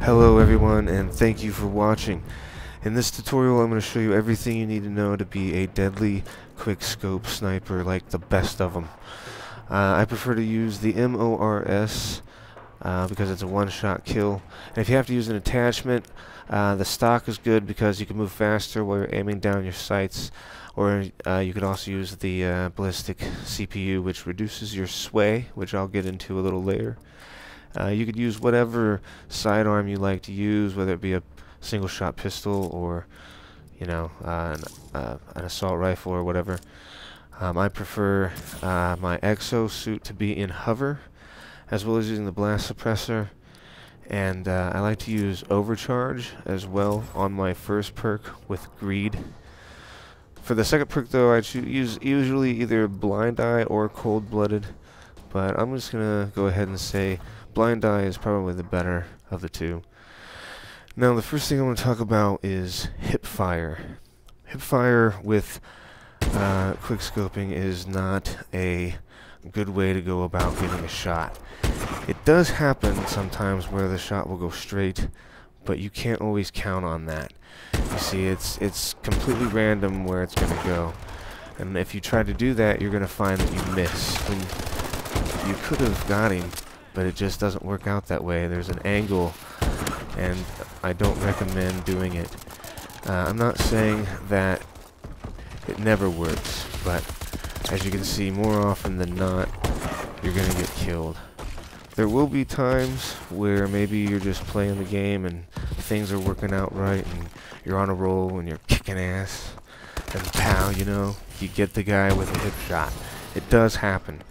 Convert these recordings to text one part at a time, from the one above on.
Hello everyone, and thank you for watching. In this tutorial I'm going to show you everything you need to know to be a deadly quickscope sniper, like the best of them. I prefer to use the MORS because it's a one-shot kill. And if you have to use an attachment, the stock is good because you can move faster while you're aiming down your sights. Or you could also use the ballistic CPU, which reduces your sway, which I'll get into a little later. You could use whatever sidearm you like to use, whether it be a single-shot pistol or, you know, an assault rifle or whatever. I prefer my exo suit to be in hover, as well as using the blast suppressor. And I like to use overcharge as well on my first perk with greed. For the second perk, though, I use usually either blind eye or cold-blooded, but I'm just gonna go ahead and say blind eye is probably the better of the two. Now, the first thing I want to talk about is Hipfire. Hipfire with quickscoping is not a good way to go about getting a shot. It does happen sometimes where the shot will go straight, but you can't always count on that. You see, it's completely random where it's going to go, and if you try to do that, you're going to find that you miss. When you could have got him, but it just doesn't work out that way. There's an angle, and I don't recommend doing it. I'm not saying that it never works, but as you can see, more often than not, you're going to get killed. There will be times where maybe you're just playing the game and things are working out right and you're on a roll and you're kicking ass, and pow, you know, you get the guy with a hip shot. It does happen,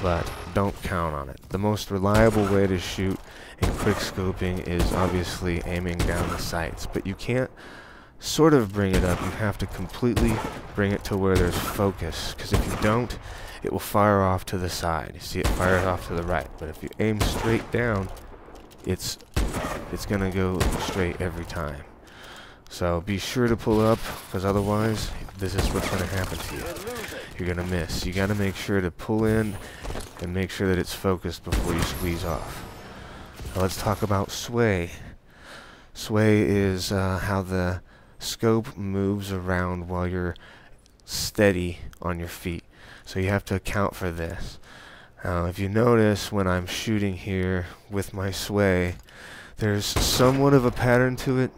but don't count on it. The most reliable way to shoot in quickscoping is obviously aiming down the sights, but you can't sort of bring it up. You have to completely bring it to where there's focus, because if you don't, it will fire off to the side. You see, it fires off to the right, but if you aim straight down, it's gonna go straight every time. So be sure to pull up, because otherwise this is what's gonna happen to you. You're gonna miss. You gotta make sure to pull in and make sure that it's focused before you squeeze off. Now let's talk about sway. Sway is how the scope moves around while you're steady on your feet. So you have to account for this. Now, if you notice when I'm shooting here with my sway, there's somewhat of a pattern to it,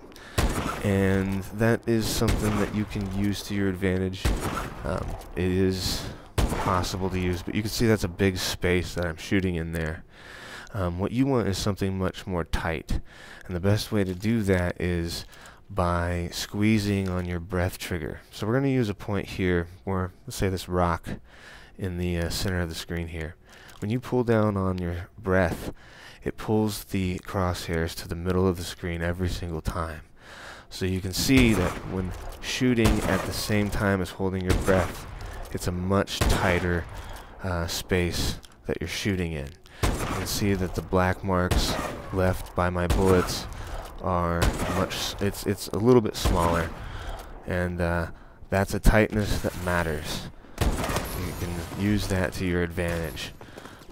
and that is something that you can use to your advantage. It is possible to use, but you can see that's a big space that I'm shooting in there. What you want is something much more tight, and the best way to do that is by squeezing on your breath trigger. So we're going to use a point here, or let's say this rock in the center of the screen here. When you pull down on your breath, it pulls the crosshairs to the middle of the screen every single time. So you can see that when shooting at the same time as holding your breath, it's a much tighter space that you're shooting in. You can see that the black marks left by my bullets are it's a little bit smaller, and that's a tightness that matters. You can use that to your advantage,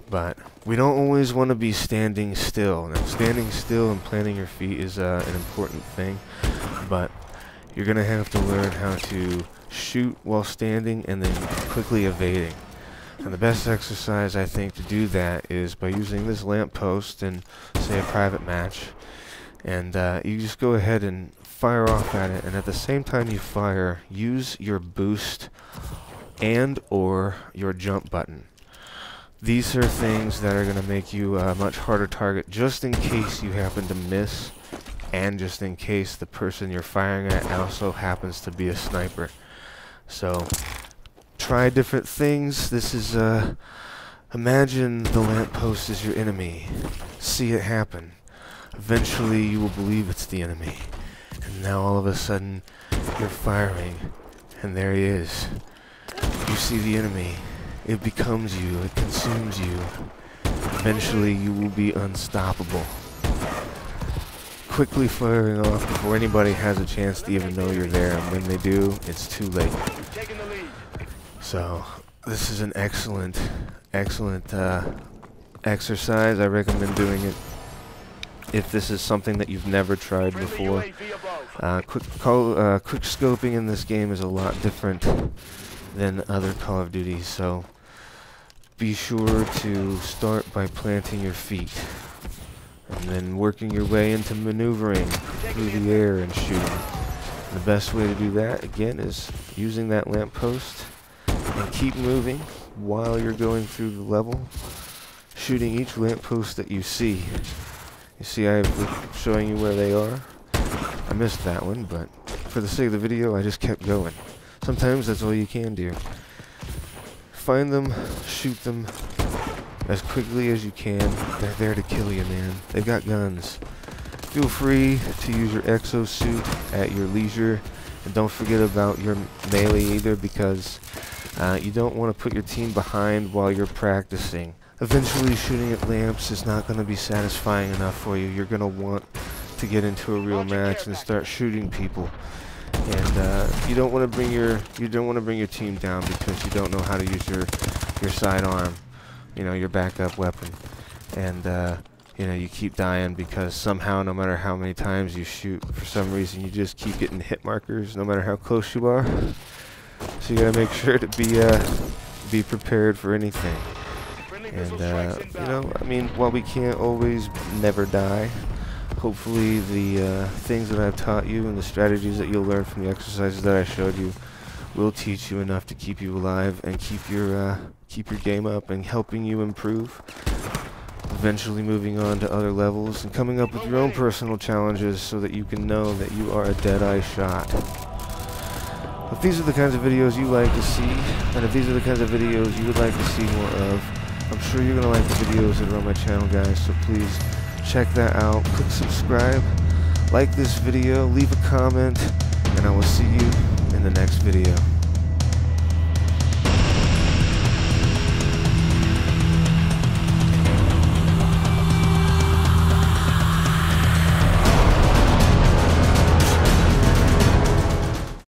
but we don't always want to be standing still. Now, standing still and planting your feet is an important thing, but you're gonna have to learn how to shoot while standing and then quickly evading. And the best exercise, I think, to do that is by using this lamppost in, say, a private match. And you just go ahead and fire off at it, and at the same time you fire, use your boost and or your jump button. These are things that are going to make you a much harder target, just in case you happen to miss, and just in case the person you're firing at also happens to be a sniper. So try different things. This is imagine the lamppost is your enemy. See it happen. Eventually you will believe it's the enemy, and now all of a sudden you're firing, and there he is. You see the enemy. It becomes you. It consumes you. Eventually you will be unstoppable. Quickly firing off before anybody has a chance to even know you're there, and when they do, it's too late. So this is an excellent exercise. I recommend doing it if this is something that you've never tried before. Quick scoping in this game is a lot different than other Call of Duties, so be sure to start by planting your feet and then working your way into maneuvering through the air and shooting. The best way to do that, again, is using that lamppost and keep moving while you're going through the level, shooting each lamppost that you see. You see, I'm showing you where they are. I missed that one, but for the sake of the video, I just kept going. Sometimes that's all you can do. Find them, shoot them as quickly as you can. They're there to kill you, man. They've got guns. Feel free to use your exosuit at your leisure, and don't forget about your melee either, because you don't want to put your team behind while you're practicing. Eventually, shooting at lamps is not going to be satisfying enough for you. You're going to want to get into a real match and start shooting people. And you don't want to bring your team down because you don't know how to use your sidearm, you know, your backup weapon. And you know, you keep dying because somehow, no matter how many times you shoot, for some reason you just keep getting hit markers no matter how close you are. So you gotta make sure to be prepared for anything. And you know, I mean, while we can't always never die, hopefully the things that I've taught you and the strategies that you'll learn from the exercises that I showed you will teach you enough to keep you alive and keep your game up and helping you improve. Eventually moving on to other levels and coming up with your own personal challenges so that you can know that you are a dead-eye shot. If these are the kinds of videos you like to see, and if these are the kinds of videos you would like to see more of, I'm sure you're going to like the videos that are on my channel, guys, so please check that out. Click subscribe, like this video, leave a comment, and I will see you in the next video.